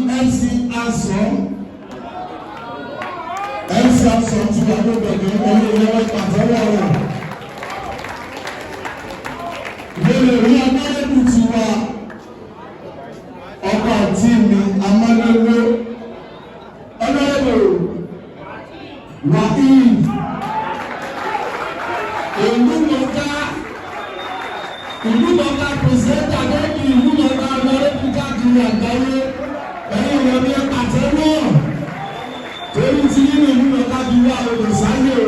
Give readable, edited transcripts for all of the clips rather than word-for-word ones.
MC Anson. MC Anson tí wà ló bẹ̀rẹ̀ ọmọ ìlọ́wọ́ pàtẹ́wọ́ rẹ̀. Bẹ́ẹ̀ni rí amálẹ́bù tí wà ọkọ̀ àti mi amálẹ́wọ́ ọlọ́rọ̀ wàhíì ìlú mọ̀ká pèsèntà lẹ́yìn ìlú mọ̀ká amálẹ́bù káàkiri àgbáyé ẹ̀yìn wọn ní pàtẹ́wọ́ torí tí nínú ìlú mọ̀ká bí wà olùsáyé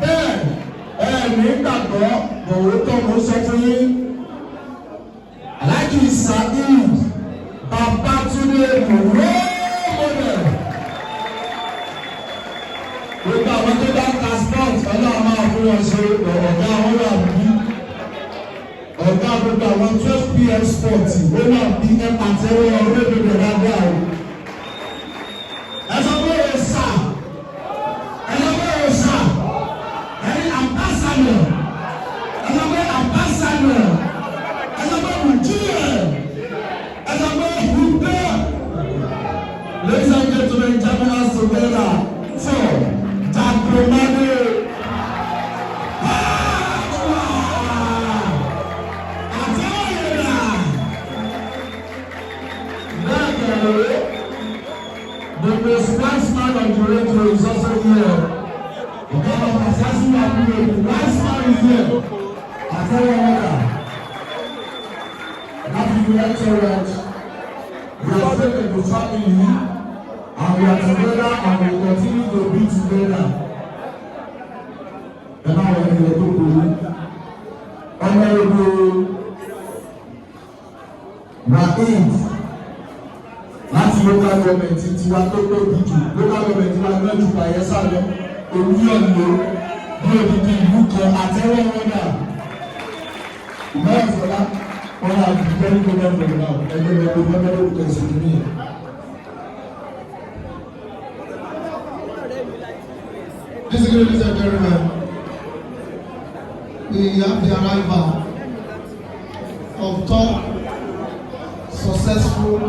bẹ́ẹ̀ ní gbàgbọ́ bọ̀wọ́ tó mọ́ sọ fún yín Alhaji Saheed Babatunde mọ̀wọ́ mọ̀lẹ̀ gbogbo àwọn tó bá ka sport ọlọ́run máa fún wọn ṣe ọ̀gá wọn wà bí ọ̀gá gbogbo àwọn 12pm sport ó wà bí ẹ pàtẹ́wọ́ ọ̀rẹ́dẹ̀dẹ̀ lábẹ́ àwọn. Ẹ̀sọ́ pé o sà ẹ̀sọ́ pé o sà ẹ̀rí ambassador ẹ̀sọ́ pé ambassador ẹ̀sọ́ pé Nigeria ẹ̀sọ́ pé Hubei. Ladies and gentlemen, join us together for Takromade. The most wise man on the radio is also here. The God of Assassin Appeal, the wise man is here. I tell you what, happy electorate. We are taking the family and we are together and we continue to be together. And now we're going to go to Honorable Raid. Láti local government ti wa tó tóbi jù local government wa náà ju Bayelsa lọ Olúyọ̀lé ní odidi ìlú kan àtẹ́wọ́ wọn náà ìmọ̀ ìfọ̀lá wọn náà di very government for now ẹgbẹ́ ẹgbẹ́ gbọ́dọ̀ lóko ìṣèlú nìyẹn. Ladies and gentlemen, we have the arrival of top successful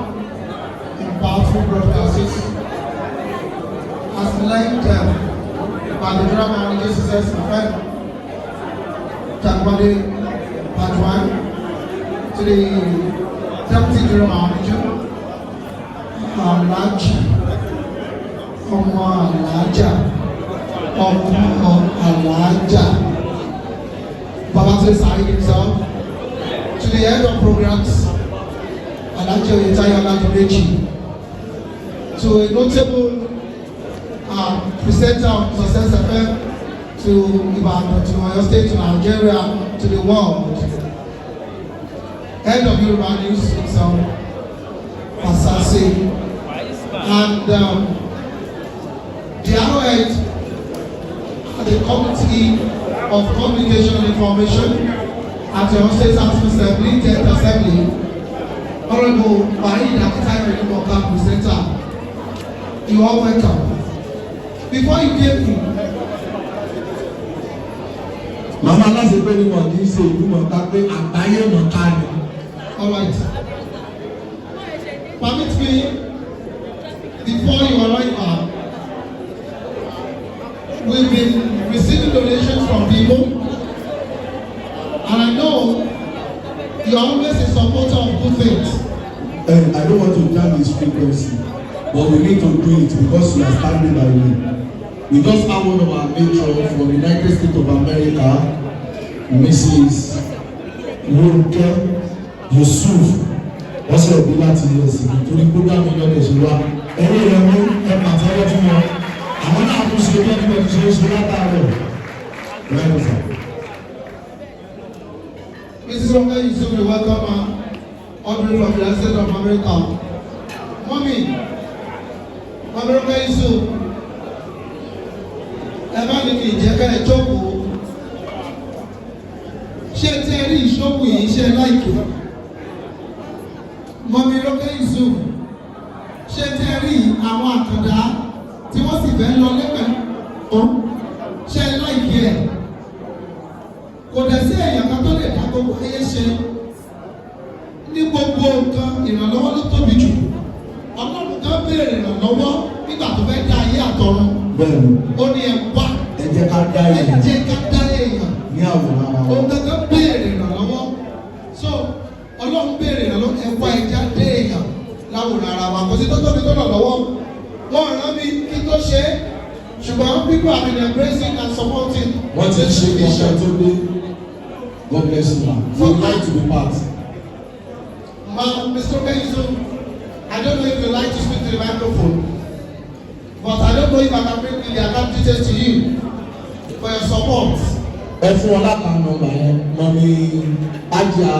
powerful broadcasters as linked by the drama manager success effect Takwade Padwan to the deputy drama manager Alhaji Ọmọ Alhaja Ọmọ Alhaja Babatunde Saheed himself to the head of programs Alhaji Oyetayo Olatundeji, to a notable presenter of Success FM, to Ibadan, to Oyo State, to Nigeria, to the world. Head of Yoruba News himself, Asase, and the other head of the Committee of Communication and Information at the Oyo State House Assembly, 10th Assembly, Honorable Farid Akitayo Imoka presenter, you are welcome. Before you came in, Mama láti pé ní wọn kì í ṣe ìlú mọ̀ká pé àgbáyé mọ̀ká ni. All right. Permit me, before you arrive, we've been receiving donations from people, and I know you are always a supporter of good things. And I don't want to jam this frequency, but we need to do it because you are standing by me. We just have one of our matrons from the United States of America, Mrs. Ronke Yusuf. Wọ́n ṣe òbí láti US nítorí program yọ lè ṣe wá. Ẹ̀rí rẹ̀ mú ẹ pàtẹ́wọ́ fún wọn. Àwọn náà tún ṣe bí ẹni bẹ̀rẹ̀ ṣe é ṣe látàárọ̀. Mrs. Ronke Yusuf, we welcome her. Audrey from the United States of America. Mommy, Mami Ronke Yusuf, ẹ bá ní kí ìjẹ́ ká ẹ jókòó. Ṣé tí ẹ rí ìṣòwò yìí ṣe láìpẹ́? Mami Ronke Yusuf, ṣé tí ẹ rí àwọn àkàndá tí wọ́n sì fẹ́ lọ lẹ́pẹ̀ẹ́ ṣe láìpẹ́ ẹ̀? Kò dẹ̀ sí èèyàn kan tó lè dá gbogbo ayé ṣe. Ní gbogbo nǹkan ìrànlọ́wọ́ ló tóbi jù. béèrè ìrànlọ́wọ́ nígbà tó fẹ́ dá ayé àtọ̀run. Bẹ́ẹ̀ni. Ó ní ẹ wá. Ẹ jẹ́ ká dá èèyàn. Ẹ jẹ́ ká dá èèyàn. Ní àwòrán ara wa. Ó gẹ́gẹ́ béèrè ìrànlọ́wọ́. So Ọlọ́run béèrè ìrànlọ́wọ́ ẹ wá ẹja dé èèyàn láwòrán ara wa. Kò sí tó tóbi tó lọ lọ́wọ́. Wọ́n rán mi kí tó ṣe é. Ṣùgbọ́n people have been embracing and supporting. Wọ́n ti ṣe iṣẹ́ tó dé. God bless you, man. For life to be part. Mr. Benzo, I don't know if you like to speak to the microphone, but I don't know if I can bring the account details to you for your support. Ẹ fún wọn lápá nọ́mbà yẹn, mọ mi Ajá.